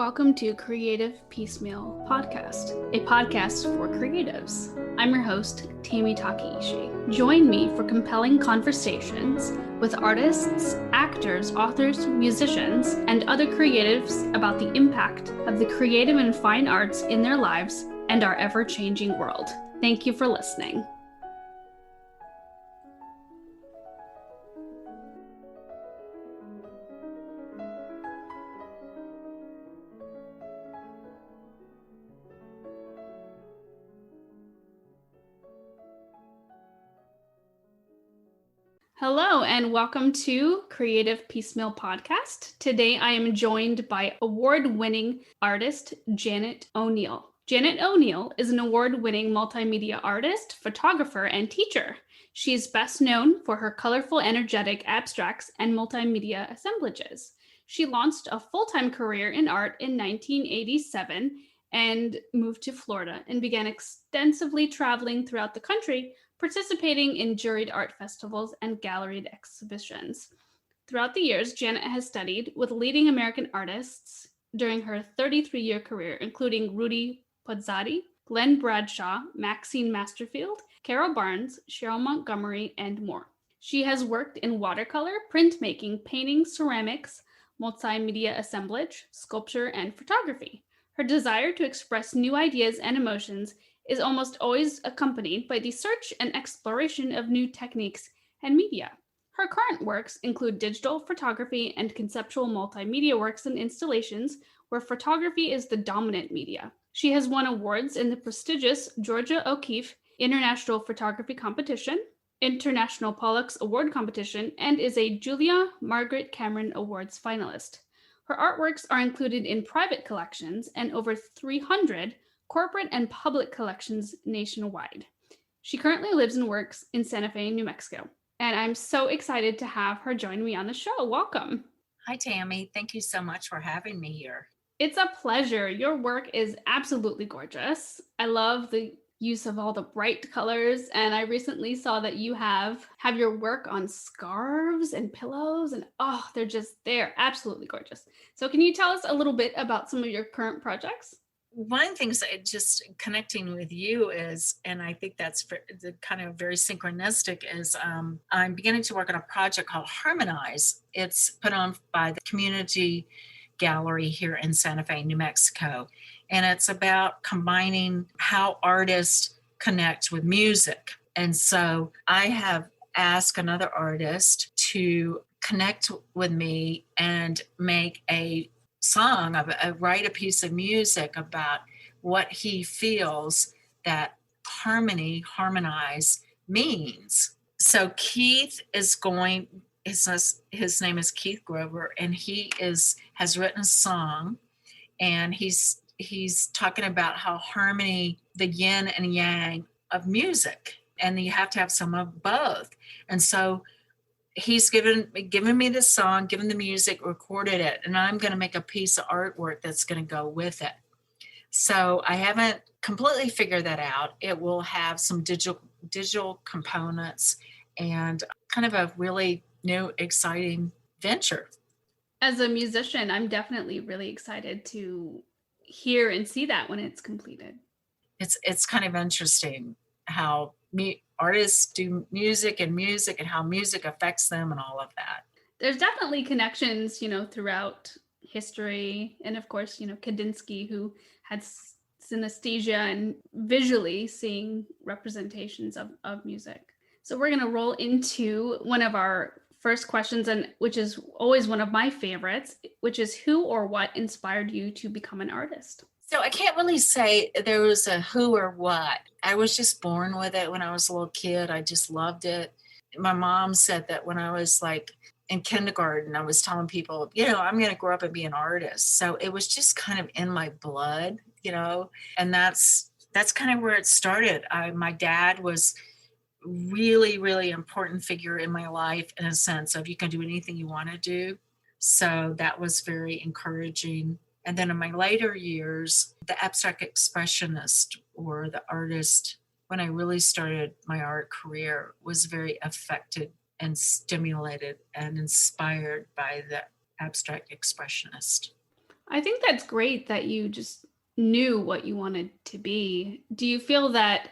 welcome to Creative Piecemeal Podcast, a podcast for creatives. I'm your host, Tammy Takeishi. Join me for compelling conversations with artists, actors, authors, musicians, and other creatives about the impact of the creative and fine arts in their lives and our ever-changing world. Thank you for listening. Hello, and welcome to Creative Piecemeal Podcast. Today, I am joined by award-winning artist Janet O'Neill. Janet O'Neill is an award-winning multimedia artist, photographer, and teacher. She is best known for her colorful, energetic abstracts and multimedia assemblages. She launched a full-time career in art in 1987 and moved to Florida and began extensively traveling throughout the country, participating in juried art festivals and galleried exhibitions. Throughout the years, Janet has studied with leading American artists during her 33-year career, including Rudy Pozzatti, Glenn Bradshaw, Maxine Masterfield, Carol Barnes, Cheryl Montgomery, and more. She has worked in watercolor, printmaking, painting, ceramics, multimedia assemblage, sculpture, and photography. Her desire to express new ideas and emotions is almost always accompanied by the search and exploration of new techniques and media. Her current works include digital photography and conceptual multimedia works and installations where photography is the dominant media. She has won awards in the prestigious Georgia O'Keeffe International Photography Competition, International Pollux Award Competition, and is a Julia Margaret Cameron Awards finalist. Her artworks are included in private collections and over 300 corporate and public collections nationwide. She currently lives and works in Santa Fe, New Mexico, and I'm so excited to have her join me on the show. Welcome. Hi, Tammy. Thank you so much for having me here. It's a pleasure. Your work is absolutely gorgeous. I love the use of all the bright colors, and I recently saw that you have your work on scarves and pillows, and they're absolutely gorgeous. So can you tell us a little bit about some of your current projects? One of the things that just connecting with you is, and I think that's the kind of very synchronistic, is I'm beginning to work on a project called Harmonize. It's put on by the community gallery here in Santa Fe, New Mexico. And it's about combining how artists connect with music. And so I have asked another artist to connect with me and make a song, write a piece of music about what he feels that harmonize means. So Keith is going, his name is Keith Grover, and he has written a song, and he's talking about how harmony, the yin and yang of music, and you have to have some of both. And so he's given me the song, given the music, recorded it, and I'm going to make a piece of artwork that's going to go with it. So I haven't completely figured that out. It will have some digital components and kind of a really new, exciting venture. As a musician, I'm definitely really excited to hear and see that when it's completed. It's kind of interesting how artists do music and how music affects them and all of that. There's definitely connections, throughout history. And of course, Kandinsky, who had synesthesia and visually seeing representations of music. So we're going to roll into one of our first questions, and which is always one of my favorites, which is who or what inspired you to become an artist? So I can't really say there was a who or what. I was just born with it when I was a little kid. I just loved it. My mom said that when I was like in kindergarten, I was telling people, I'm going to grow up and be an artist. So it was just kind of in my blood, and that's kind of where it started. My dad was really, really important figure in my life, in a sense of you can do anything you want to do. So that was very encouraging. And then in my later years, the abstract expressionist, or the artist, when I really started my art career, was very affected and stimulated and inspired by the abstract expressionist. I think that's great that you just knew what you wanted to be. Do you feel that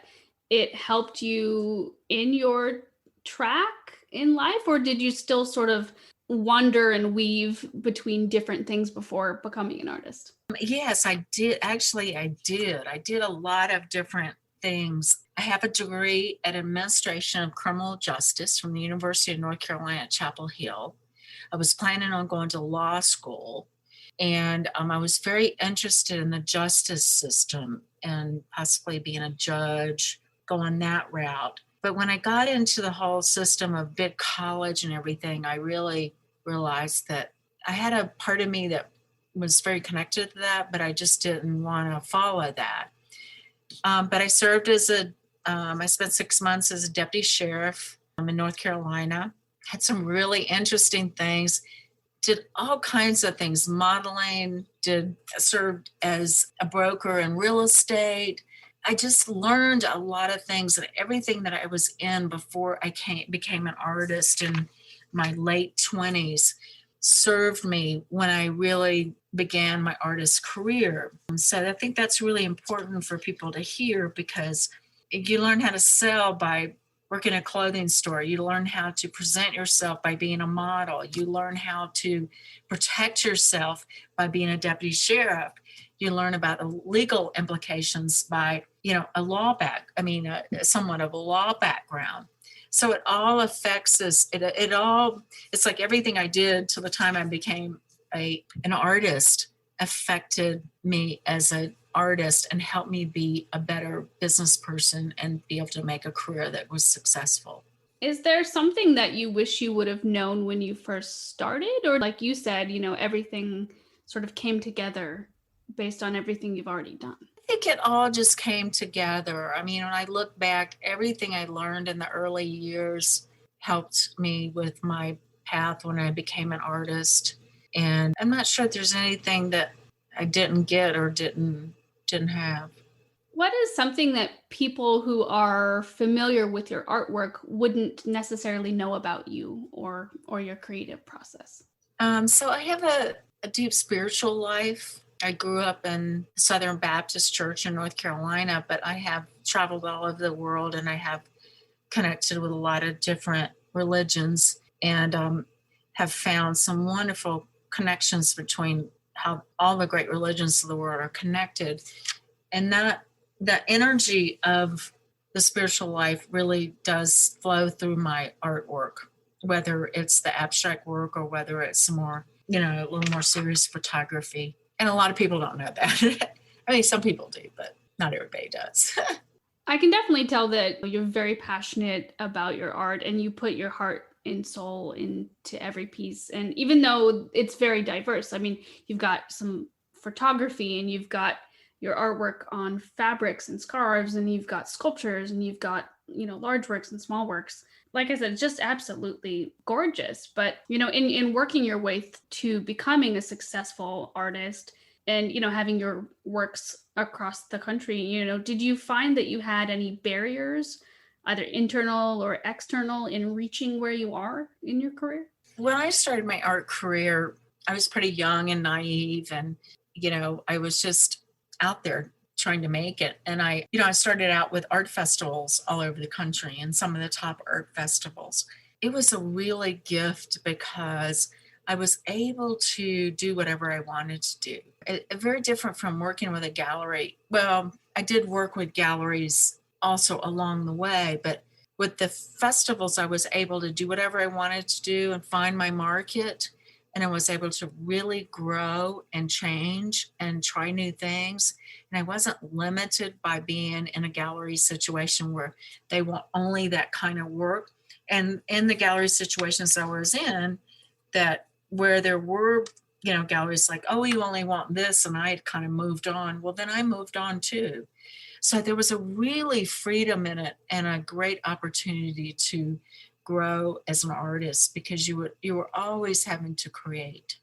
it helped you in your track in life, or did you still sort of wander and weave between different things before becoming an artist? Yes, I did. Actually, I did. I did a lot of different things. I have a degree at Administration of Criminal Justice from the University of North Carolina at Chapel Hill. I was planning on going to law school, and I was very interested in the justice system and possibly being a judge, going that route. But when I got into the whole system of big college and everything, I really realized that I had a part of me that was very connected to that, but I just didn't want to follow that. But I served I spent 6 months as a deputy sheriff in North Carolina, had some really interesting things, did all kinds of things, modeling, served as a broker in real estate. I just learned a lot of things, and everything that I was in before I became an artist in my late 20s served me when I really began my artist career. And so I think that's really important for people to hear, because you learn how to sell by working in a clothing store. You learn how to present yourself by being a model. You learn how to protect yourself by being a deputy sheriff. You learn about the legal implications by, somewhat of a law background. So it all affects us. It's like everything I did till the time I became an artist affected me as an artist and helped me be a better business person and be able to make a career that was successful. Is there something that you wish you would have known when you first started? Or like you said, everything sort of came together based on everything you've already done? I think it all just came together. I mean, when I look back, everything I learned in the early years helped me with my path when I became an artist. And I'm not sure if there's anything that I didn't get or didn't have. What is something that people who are familiar with your artwork wouldn't necessarily know about you or your creative process? So I have a deep spiritual life. I grew up in Southern Baptist Church in North Carolina, but I have traveled all over the world, and I have connected with a lot of different religions, and have found some wonderful connections between how all the great religions of the world are connected. And that the energy of the spiritual life really does flow through my artwork, whether it's the abstract work or whether it's more, a little more serious photography. And a lot of people don't know that. I mean, some people do, but not everybody does. I can definitely tell that you're very passionate about your art and you put your heart and soul into every piece. And even though it's very diverse, I mean, you've got some photography and you've got your artwork on fabrics and scarves, and you've got sculptures, and you've got, large works and small works. Like I said, it's just absolutely gorgeous. But, in working your way to becoming a successful artist and, having your works across the country, did you find that you had any barriers, either internal or external, in reaching where you are in your career? When I started my art career, I was pretty young and naive, and, I was just out there trying to make it. And I started out with art festivals all over the country and some of the top art festivals. It was a really gift because I was able to do whatever I wanted to do. Very different from working with a gallery. Well, I did work with galleries also along the way, but with the festivals, I was able to do whatever I wanted to do and find my market. And I was able to really grow and change and try new things. And I wasn't limited by being in a gallery situation where they want only that kind of work. And in the gallery situations I was in, that where there were, galleries like, oh, you only want this, and I had kind of moved on. Well, then I moved on too. So there was a really freedom in it and a great opportunity to grow as an artist, because you were always having to create.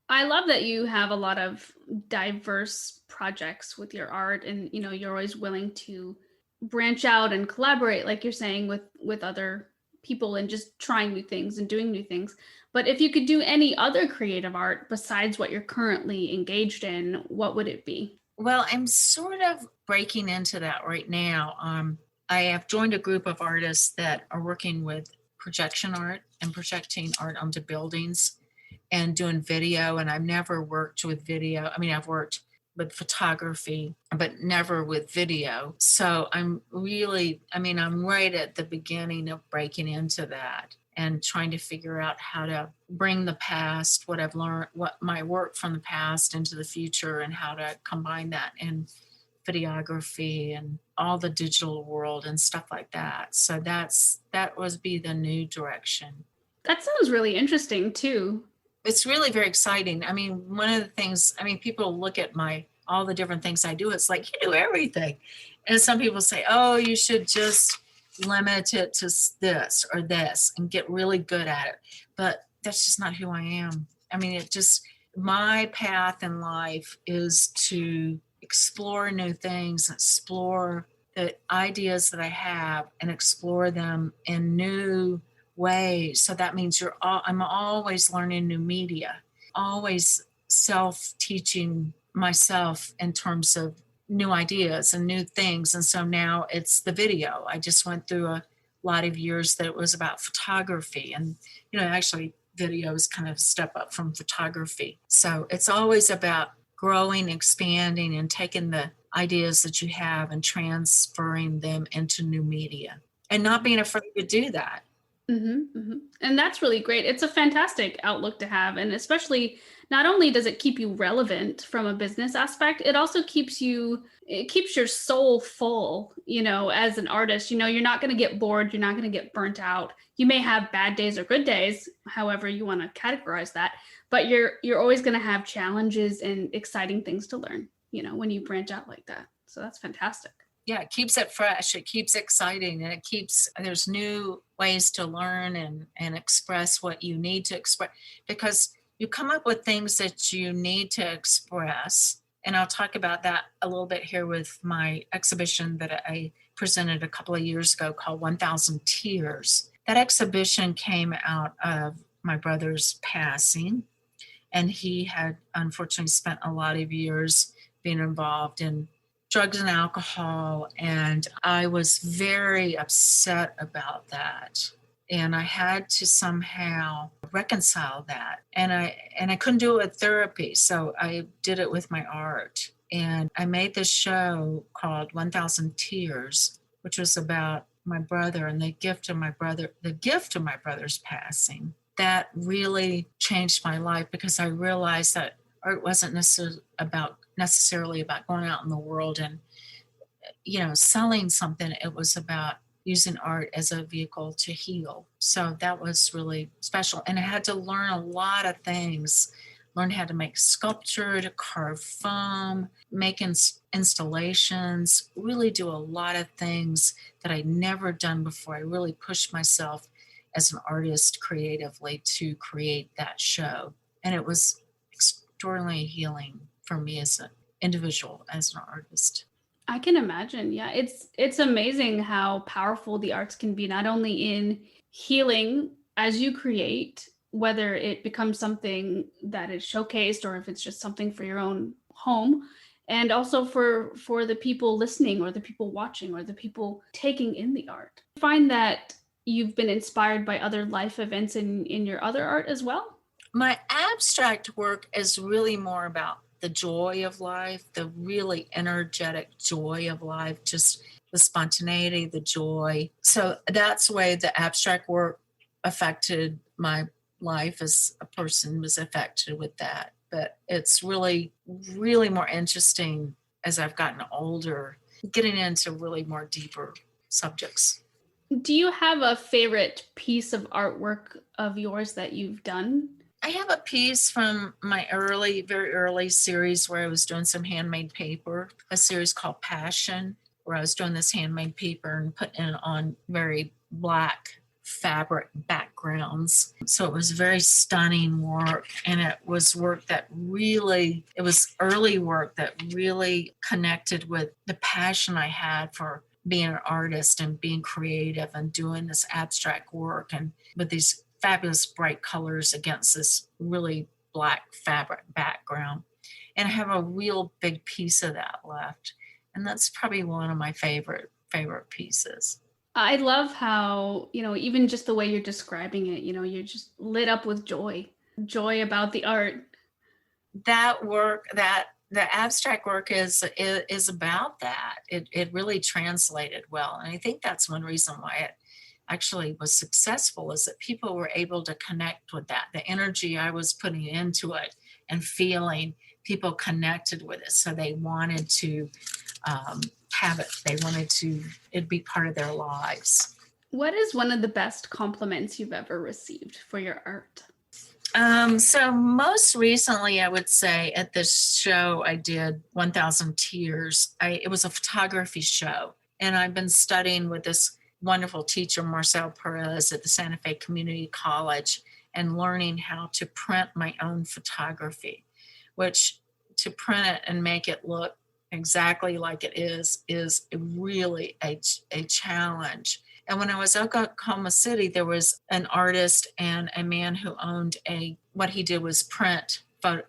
I love that you have a lot of diverse projects with your art, and you're always willing to branch out and collaborate, like you're saying, with other people and just trying new things and doing new things. But if you could do any other creative art besides what you're currently engaged in, what would it be? Well, I'm sort of breaking into that right now. I have joined a group of artists that are working with projection art and projecting art onto buildings and doing video. And I've never worked with video. I mean, I've worked with photography, but never with video. So I'm right at the beginning of breaking into that and trying to figure out how to bring the past, what I've learned, what my work from the past into the future, and how to combine that in videography and all the digital world and stuff like that. So that would be the new direction. That sounds really interesting too. It's really very exciting. I mean, one of the things, people look at all the different things I do. It's like, you do everything. And some people say, oh, you should just limit it to this or this and get really good at it. But that's just not who I am. My path in life is to explore new things, explore the ideas that I have and explore them in new ways. So that means I'm always learning new media, always self-teaching myself in terms of new ideas and new things. And so now it's the video. I just went through a lot of years that it was about photography, and actually video is kind of a step up from photography. So it's always about growing, expanding, and taking the ideas that you have and transferring them into new media and not being afraid to do that. And that's really great. It's a fantastic outlook to have. And especially, not only does it keep you relevant from a business aspect, it also keeps your soul full, as an artist. You're not going to get bored. You're not going to get burnt out. You may have bad days or good days, however you want to categorize that, but you're always going to have challenges and exciting things to learn, when you branch out like that. So that's fantastic. Yeah, it keeps it fresh, it keeps exciting, and there's new ways to learn and express what you need to express, because you come up with things that you need to express. And I'll talk about that a little bit here with my exhibition that I presented a couple of years ago called 1,000 Tears. That exhibition came out of my brother's passing, and he had unfortunately spent a lot of years being involved in drugs and alcohol, and I was very upset about that. And I had to somehow reconcile that. And I couldn't do it with therapy, so I did it with my art. And I made this show called 1,000 Tears, which was about my brother and the gift of my brother's passing. That really changed my life, because I realized that art wasn't necessarily about going out in the world and selling something. It was about using art as a vehicle to heal. So that was really special. And I had to learn a lot of things. Learn how to make sculpture, to carve foam, make installations, really do a lot of things that I'd never done before. I really pushed myself as an artist creatively to create that show. And it was extraordinarily healing for me as an individual, as an artist. I can imagine. Yeah, it's amazing how powerful the arts can be, not only in healing as you create, whether it becomes something that is showcased or if it's just something for your own home, and also for the people listening or the people watching or the people taking in the art. I find that you've been inspired by other life events in your other art as well? My abstract work is really more about the joy of life, the really energetic joy of life, just the spontaneity, the joy. So that's the way the abstract work affected my life as a person, was affected with that. But it's really, really more interesting as I've gotten older, getting into really more deeper subjects. Do you have a favorite piece of artwork of yours that you've done? I have a piece from my very early series where I was doing some handmade paper, a series called Passion, where I was doing this handmade paper and putting it on very black fabric backgrounds. So it was very stunning work, and it was work that it was early work that really connected with the passion I had for being an artist and being creative and doing this abstract work and with these fabulous bright colors against this really black fabric background. And I have a real big piece of that left. And that's probably one of my favorite pieces. I love how, even just the way you're describing it, you're just lit up with joy about the art. That work, the abstract work is about that. It really translated well. And I think that's one reason why it actually was successful, is that people were able to connect with that. The energy I was putting into it and feeling, people connected with it. So they wanted to have it. They wanted to, it'd be part of their lives. What is one of the best compliments you've ever received for your art? So most recently, I would say at this show I did, 1000 Tears, it was a photography show. And I've been studying with this wonderful teacher, Marcel Perez, at the Santa Fe Community College, and learning how to print my own photography, which to print it and make it look exactly like it is really a challenge. And when I was in Oklahoma City, there was an artist and a man who owned what he did was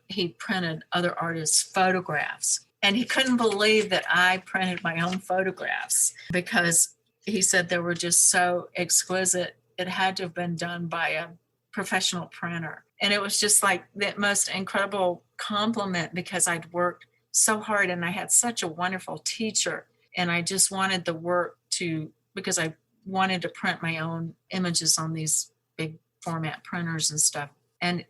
he printed other artists' photographs. And he couldn't believe that I printed my own photographs, because he said they were just so exquisite. It had to have been done by a professional printer. And it was just like the most incredible compliment, because I'd worked so hard and I had such a wonderful teacher. And I just wanted the work because I wanted to print my own images on these big format printers and stuff. And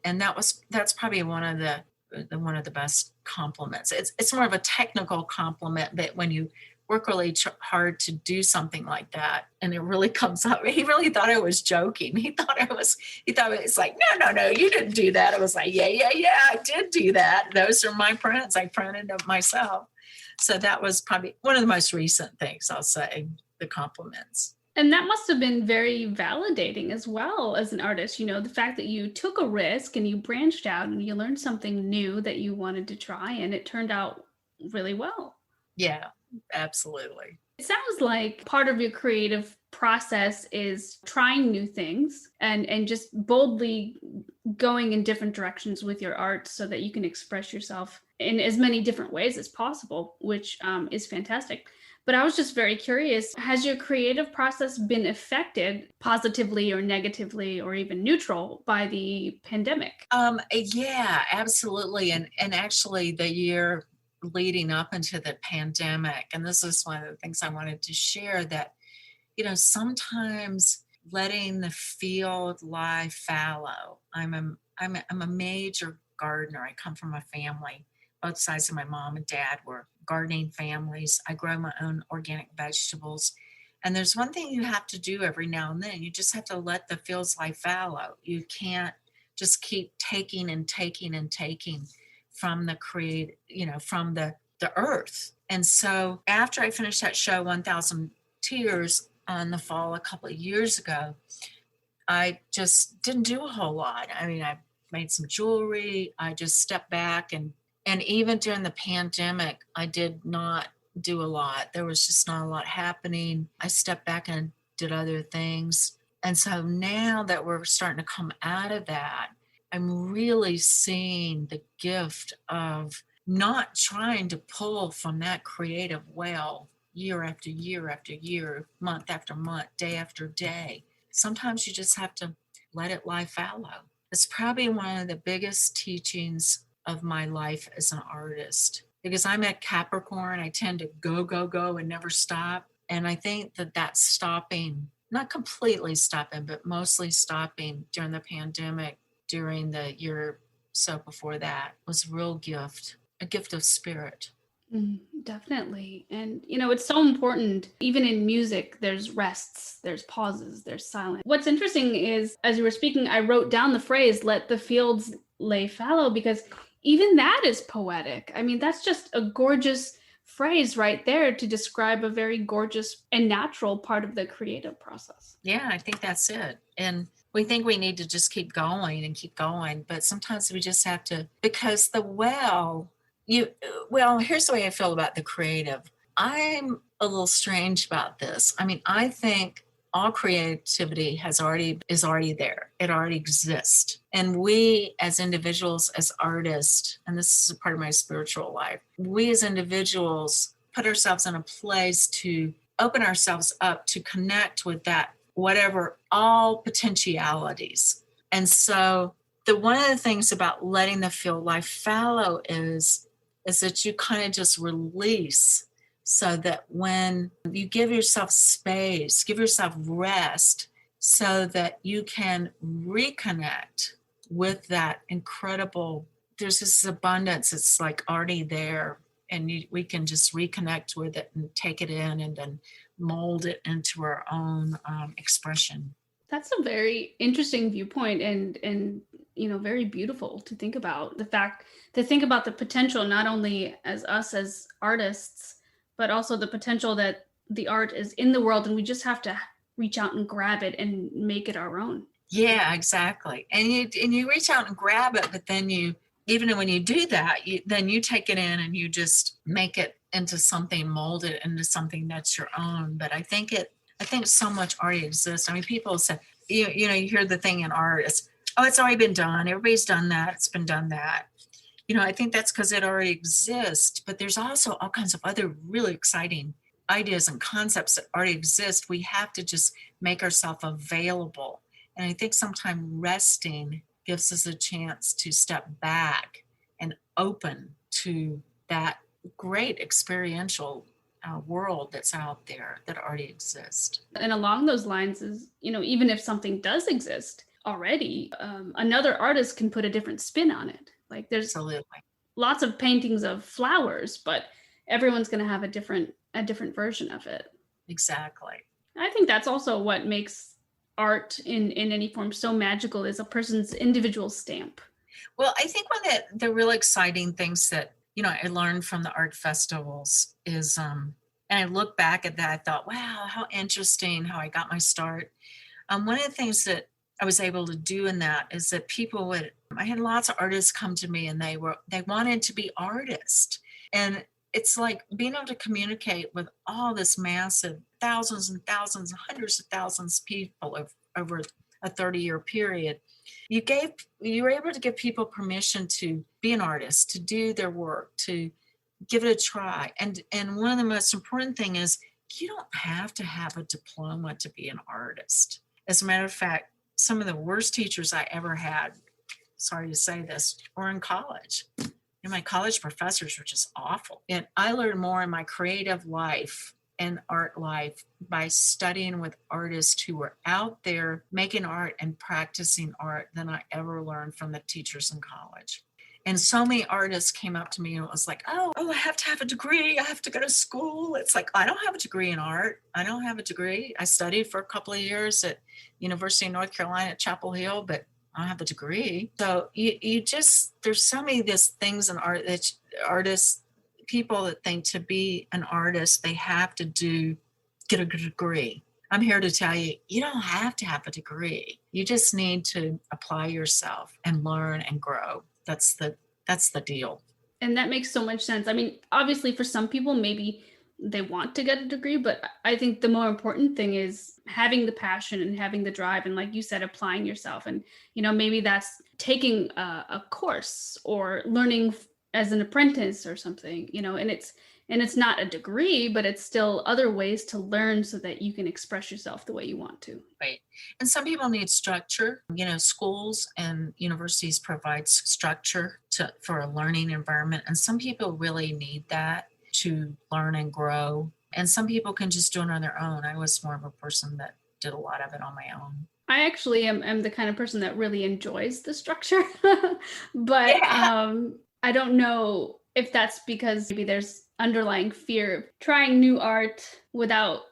that's probably one of the best compliments. It's more of a technical compliment, but when you work really hard to do something like that and it really comes out, he really thought I was joking. He thought it's like, no, you didn't do that. I was like, yeah, I did do that. Those are my prints. I printed them myself. So that was probably one of the most recent things, I'll say, the compliments. And that must have been very validating as well as an artist, the fact that you took a risk and you branched out and you learned something new that you wanted to try, and it turned out really well. Yeah, absolutely. It sounds like part of your creative process is trying new things and just boldly going in different directions with your art so that you can express yourself in as many different ways as possible, which is fantastic. But I was just very curious, has your creative process been affected positively or negatively or even neutral by the pandemic? Yeah, absolutely. And actually the year leading up into the pandemic, and this is one of the things I wanted to share, that, sometimes letting the field lie fallow. I'm a major gardener. I come from a family, both sides of my mom and dad were gardening families. I grow my own organic vegetables. And there's one thing you have to do every now and then. You just have to let the fields lie fallow. You can't just keep taking and taking and taking from the from the earth. And so after I finished that show, 1000 Tears, in the fall a couple of years ago, I just didn't do a whole lot. I mean, I made some jewelry. I just stepped back and even during the pandemic, I did not do a lot. There was just not a lot happening. I stepped back and did other things. And so now that we're starting to come out of that, I'm really seeing the gift of not trying to pull from that creative well year after year after year, month after month, day after day. Sometimes you just have to let it lie fallow. It's probably one of the biggest teachings of my life as an artist, because I'm at Capricorn. I tend to go and never stop. And I think that's stopping, not completely stopping, but mostly stopping during the pandemic, during the year so before that, was a real gift, a gift of spirit. Definitely. And, it's so important. Even in music, there's rests, there's pauses, there's silence. What's interesting is, as you were speaking, I wrote down the phrase, let the fields lay fallow, because even that is poetic. I mean, that's just a gorgeous phrase right there to describe a very gorgeous and natural part of the creative process. Yeah, I think that's it. And we think we need to just keep going and keep going, but sometimes we just have to, because here's the way I feel about the creative. I'm a little strange about this. I mean, I think all creativity is already there. It already exists. And we as individuals, as artists, and this is a part of my spiritual life, we as individuals put ourselves in a place to open ourselves up to connect with that, whatever, all potentialities. And so one of the things about letting the field life fallow is that you kind of just release, so that when you give yourself space, give yourself rest, so that you can reconnect with that incredible, there's this abundance, it's like already there, and we can just reconnect with it and take it in and then mold it into our own expression. That's a very interesting viewpoint, and very beautiful to think about. To think about the potential, not only as us as artists, but also the potential that the art is in the world, and we just have to reach out and grab it and make it our own. Yeah, exactly. And you reach out and grab it, but then even when you do that, then you take it in and you just make it into something, mold it into something that's your own. But I think so much already exists. I mean, people say, you hear the thing in art is, oh, it's already been done. Everybody's done that. It's been done that. I think that's because it already exists. But there's also all kinds of other really exciting ideas and concepts that already exist. We have to just make ourselves available. And I think sometimes resting gives us a chance to step back and open to that great experiential world that's out there that already exists. And along those lines is, even if something does exist already, another artist can put a different spin on it. Like there's Absolutely. Lots of paintings of flowers, but everyone's going to have a different version of it. Exactly. I think that's also what makes art in any form so magical, is a person's individual stamp. Well, I think one of the really exciting things that I learned from the art festivals is, and I look back at that, I thought, wow, how interesting how I got my start. One of the things that I was able to do in that is that I had lots of artists come to me, and they wanted to be artists. And it's like being able to communicate with all this massive thousands and thousands, hundreds of thousands of people over a 30-year period. You were able to give people permission to be an artist, to do their work, to give it a try. And one of the most important thing is you don't have to have a diploma to be an artist. As a matter of fact, some of the worst teachers I ever had, sorry to say this, were in college. My college professors were just awful. And I learned more in my creative life and art life by studying with artists who were out there making art and practicing art than I ever learned from the teachers in college. And so many artists came up to me and it was like, oh, I have to have a degree. I have to go to school. It's like, I don't have a degree in art. I don't have a degree. I studied for a couple of years at University of North Carolina at Chapel Hill, but I don't have a degree. So there's so many things in art that people that think to be an artist, they have to get a degree. I'm here to tell you, you don't have to have a degree. You just need to apply yourself and learn and grow. That's the deal. And that makes so much sense. I mean, obviously for some people, maybe they want to get a degree, but I think the more important thing is having the passion and having the drive. And like you said, applying yourself. And, maybe that's taking a course or learning as an apprentice or something, and it's not a degree, but it's still other ways to learn so that you can express yourself the way you want to. Right. And some people need structure. Schools and universities provide structure for a learning environment. And some people really need that to learn and grow. And some people can just do it on their own. I was more of a person that did a lot of it on my own. I actually am the kind of person that really enjoys the structure, but yeah. I don't know if that's because maybe there's underlying fear of trying new art without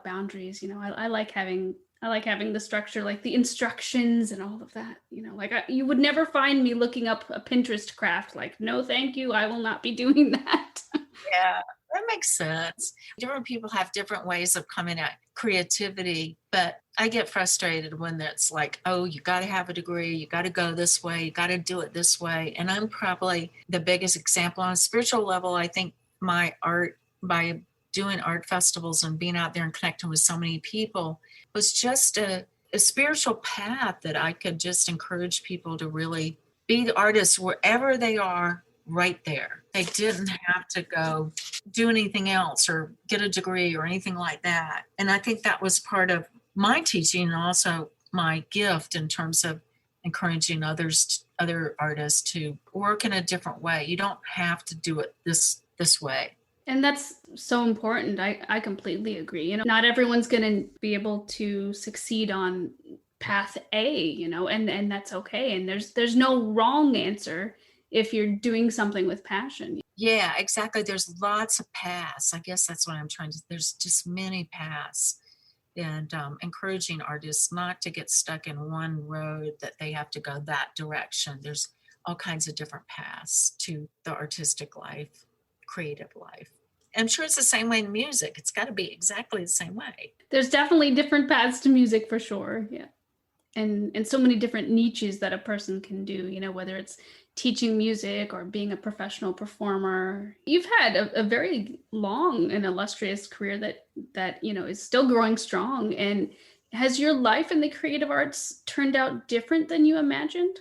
boundaries. I like having the structure, like the instructions and all of that. You would never find me looking up a Pinterest craft. Like, no, thank you. I will not be doing that. Yeah, that makes sense. Different people have different ways of coming at creativity, but I get frustrated when it's like, oh, you got to have a degree, you got to go this way, you got to do it this way. And I'm probably the biggest example on a spiritual level. I think my art by doing art festivals and being out there and connecting with so many people was just a spiritual path that I could just encourage people to really be the artists wherever they are right there. They didn't have to go do anything else or get a degree or anything like that. And I think that was part of my teaching and also my gift in terms of encouraging other artists to work in a different way. You don't have to do it this way. And that's so important. I completely agree. Not everyone's going to be able to succeed on path A, and that's okay. And there's no wrong answer if you're doing something with passion. Yeah, exactly. There's lots of paths. I guess that's what I'm trying to, there's just many paths. And encouraging artists not to get stuck in one road that they have to go that direction. There's all kinds of different paths to the artistic life, creative life. I'm sure it's the same way in music. It's got to be exactly the same way. There's definitely different paths to music for sure. Yeah. And so many different niches that a person can do, whether it's teaching music or being a professional performer. You've had a very long and illustrious career that is still growing strong. And has your life in the creative arts turned out different than you imagined?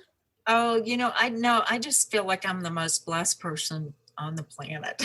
Oh, I just feel like I'm the most blessed person on the planet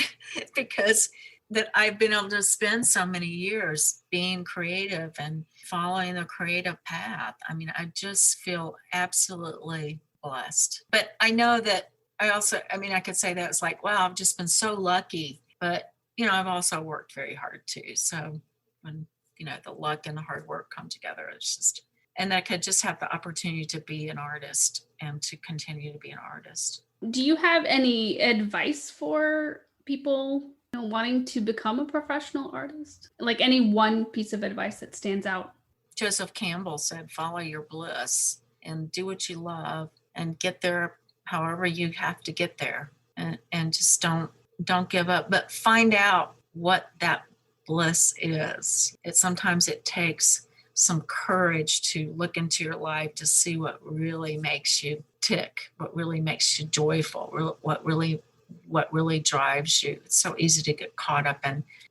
because that I've been able to spend so many years being creative and following the creative path. I mean, I just feel absolutely blessed. But I know that I could say that it's like, wow, I've just been so lucky. But, I've also worked very hard too. So when, the luck and the hard work come together, it's just, and I could just have the opportunity to be an artist and to continue to be an artist. Do you have any advice for people wanting to become a professional artist? Like any one piece of advice that stands out? Joseph Campbell said, follow your bliss and do what you love and get there however you have to get there. And just don't give up, but find out what that bliss is. Sometimes it takes some courage to look into your life to see what really makes you tick, what really makes you joyful, what really drives you. It's so easy to get caught up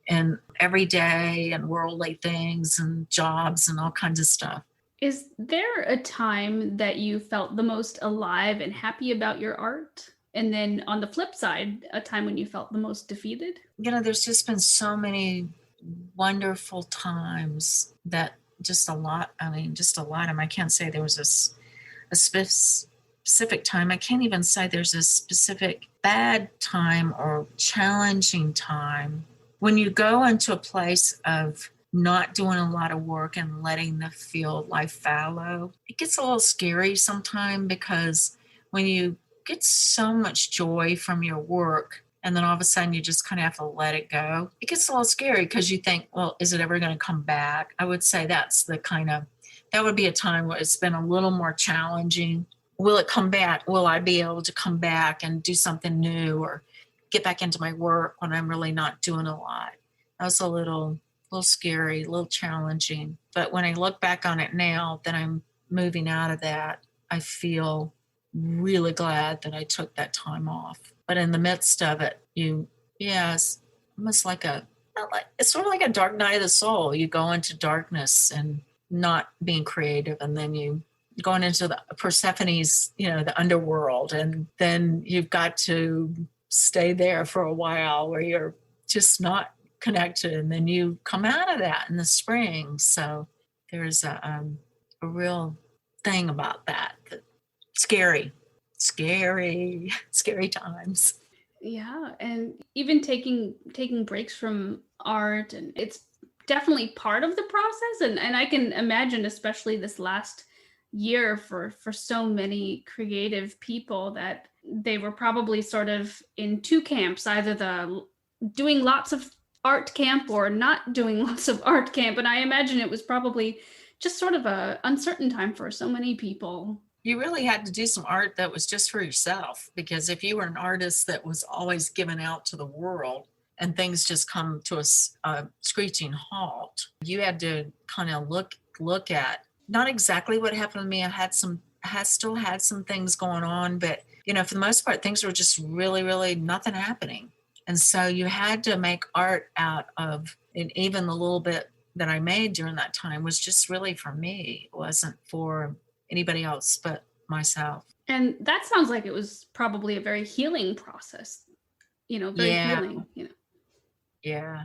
in everyday and worldly things and jobs and all kinds of stuff. Is there a time that you felt the most alive and happy about your art? And then on the flip side, a time when you felt the most defeated? There's just been so many wonderful times that just a lot. I can't say there was a specific time. I can't even say there's a specific bad time or challenging time. When you go into a place of not doing a lot of work and letting the field life fallow, it gets a little scary sometimes, because when you get so much joy from your work and then all of a sudden you just kind of have to let it go, it gets a little scary because you think, well, is it ever going to come back? I would say that would be a time where it's been a little more challenging. Will it come back? Will I be able to come back and do something new or get back into my work when I'm really not doing a lot? That was a little scary, a little challenging. But when I look back on it now that I'm moving out of that, I feel really glad that I took that time off. But in the midst of it, it's almost it's sort of like a dark night of the soul. You go into darkness and not being creative, and then you going into the Persephone's, the underworld, and then you've got to stay there for a while where you're just not connected, and then you come out of that in the spring. So there's a real thing about that. Scary times. Yeah, and even taking breaks from art, and it's definitely part of the process. And I can imagine, especially this last year for so many creative people, that they were probably sort of in two camps, either the doing lots of art camp or not doing lots of art camp. And I imagine it was probably just sort of a uncertain time for so many people. You really had to do some art that was just for yourself, because if you were an artist that was always given out to the world and things just come to a screeching halt, you had to kind of look at not exactly what happened to me. I still had some things going on, but for the most part, things were just really, really nothing happening. And so you had to make art out of, and even the little bit that I made during that time was just really for me. It wasn't for anybody else but myself. And that sounds like it was probably a very healing process, very Yeah, healing. yeah, yeah,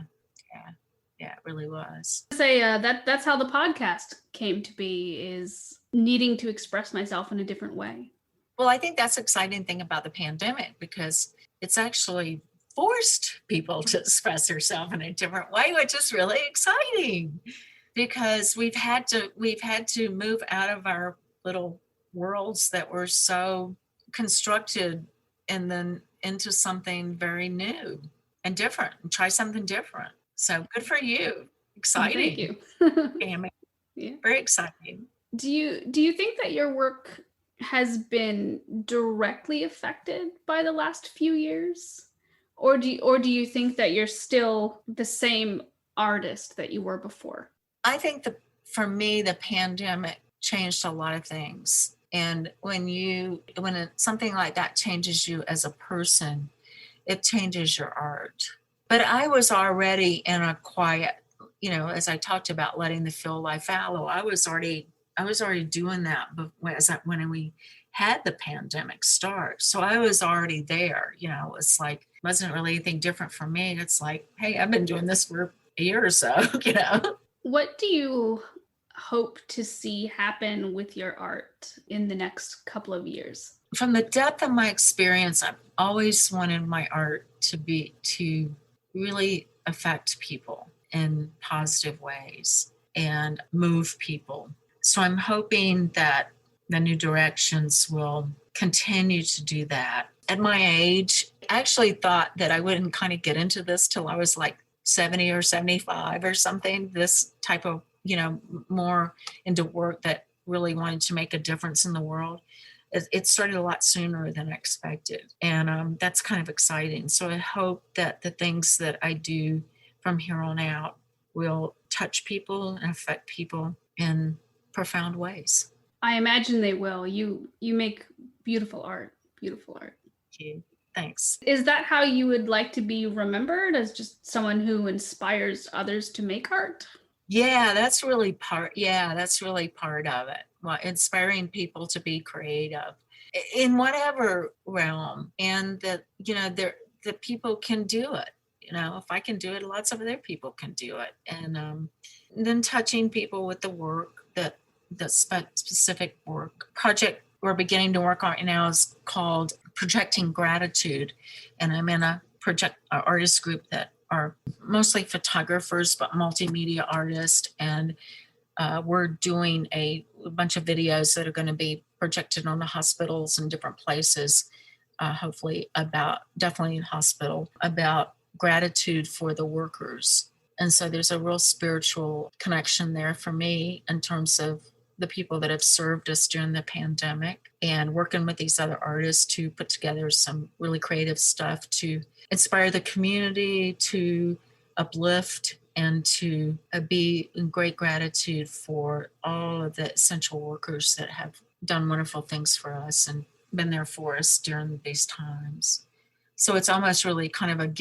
yeah, it really was. Say that's how the podcast came to be, is needing to express myself in a different way. Well, I think that's the exciting thing about the pandemic, because it's actually forced people to express themselves in a different way, which is really exciting, because we've had to move out of our little worlds that were so constructed, and then into something very new and different, and try something different. So good for you. Thank Exciting, you. Tammy. Yeah. Very exciting. Do you think that your work has been directly affected by the last few years? Or do you think that you're still the same artist that you were before? I think for me, the pandemic changed a lot of things. And something like that changes you as a person, it changes your art. But I was already in a quiet, as I talked about letting the field lie fallow, I was already doing that when we had the pandemic start. So I was already there. It's like, wasn't really anything different for me. It's like, hey, I've been doing this for a year or so, What do you hope to see happen with your art in the next couple of years? From the depth of my experience, I've always wanted my art to really affect people in positive ways and move people. So I'm hoping that the new directions will continue to do that. At my age, I actually thought that I wouldn't kind of get into this till I was like 70 or 75 or something, this type of, more into work that really wanted to make a difference in the world. It started a lot sooner than I expected. And that's kind of exciting. So I hope that the things that I do from here on out will touch people and affect people in profound ways. I imagine they will. You make beautiful art. Beautiful art. Thank you. Thanks. Is that how you would like to be remembered, as just someone who inspires others to make art? Yeah, that's really part of it. Well, inspiring people to be creative in whatever realm, and that, the people can do it. If I can do it, lots of other people can do it. And then touching people with the work, the specific work project we're beginning to work on right now is called Projecting Gratitude. And I'm in a artist group that are mostly photographers, but multimedia artists. And we're doing a bunch of videos that are going to be projected on the hospitals and different places, hopefully definitely in hospital, about gratitude for the workers. And so there's a real spiritual connection there for me in terms of the people that have served us during the pandemic, and working with these other artists to put together some really creative stuff to inspire the community, to uplift, and to be in great gratitude for all of the essential workers that have done wonderful things for us and been there for us during these times. So it's almost really kind of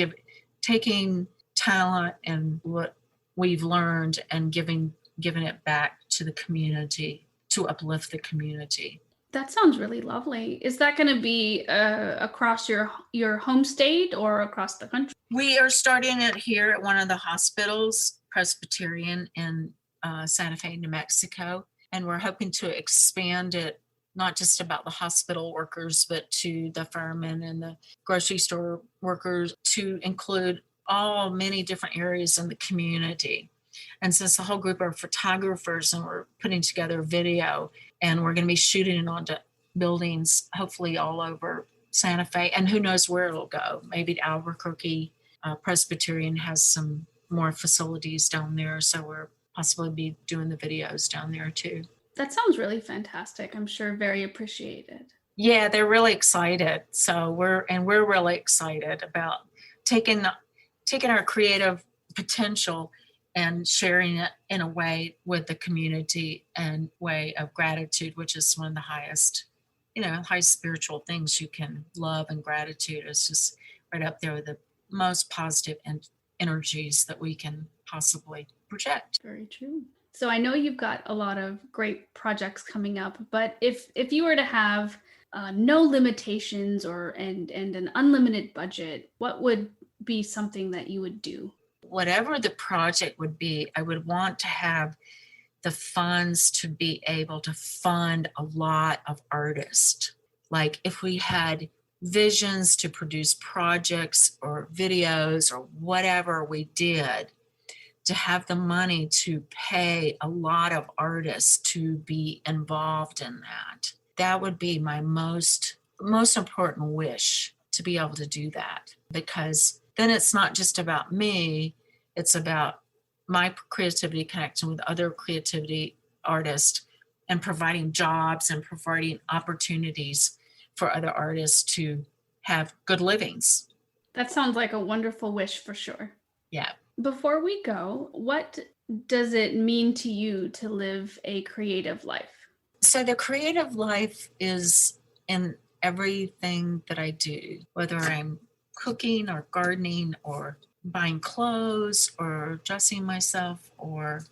taking talent and what we've learned and giving it back to the community to uplift the community. That sounds really lovely. Is that going to be across your home state or across the country? We are starting it here at one of the hospitals, Presbyterian in Santa Fe, New Mexico, and we're hoping to expand it, not just about the hospital workers, but to the firemen and the grocery store workers, to include many different areas in the community. And since the whole group are photographers, and we're putting together video, and we're going to be shooting it onto buildings, hopefully all over Santa Fe, and who knows where it'll go. Maybe Albuquerque. Presbyterian has some more facilities down there, so we'll possibly be doing the videos down there too. That sounds really fantastic. I'm sure very appreciated. Yeah, they're really excited. So we're really excited about taking our creative potential and sharing it in a way with the community and way of gratitude, which is one of the highest spiritual things you can love. And gratitude is just right up there with the most positive energies that we can possibly project. Very true. So I know you've got a lot of great projects coming up, but if you were to have no limitations and an unlimited budget, what would be something that you would do? Whatever the project would be, I would want to have the funds to be able to fund a lot of artists. Like if we had visions to produce projects or videos or whatever we did, to have the money to pay a lot of artists to be involved in that. That would be my most important wish, to be able to do that, because then it's not just about me, it's about my creativity connecting with other creativity artists and providing jobs and providing opportunities for other artists to have good livings. That sounds like a wonderful wish for sure. Yeah. Before we go, what does it mean to you to live a creative life? So the creative life is in everything that I do, whether I'm cooking or gardening or buying clothes or dressing myself or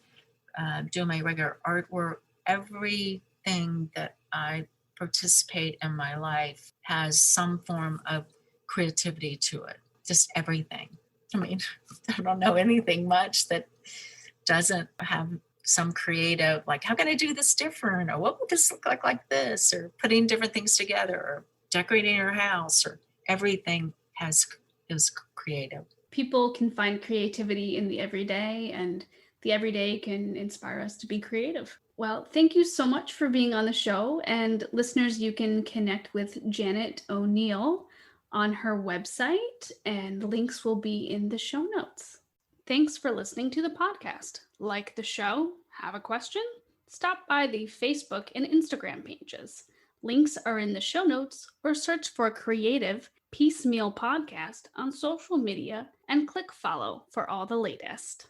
doing my regular artwork. Everything that I participate in my life has some form of creativity to it, just everything. I mean, I don't know anything much that doesn't have some creative, like, how can I do this different? Or what would this look like this? Or putting different things together or decorating your house, or everything is creative. People can find creativity in the everyday, and the everyday can inspire us to be creative. Well, thank you so much for being on the show. And listeners, you can connect with Janet O'Neill on her website, and links will be in the show notes. Thanks for listening to the podcast. Like the show? Have a question? Stop by the Facebook and Instagram pages. Links are in the show notes, or search for Creative Piecemeal Podcast on social media and click follow for all the latest.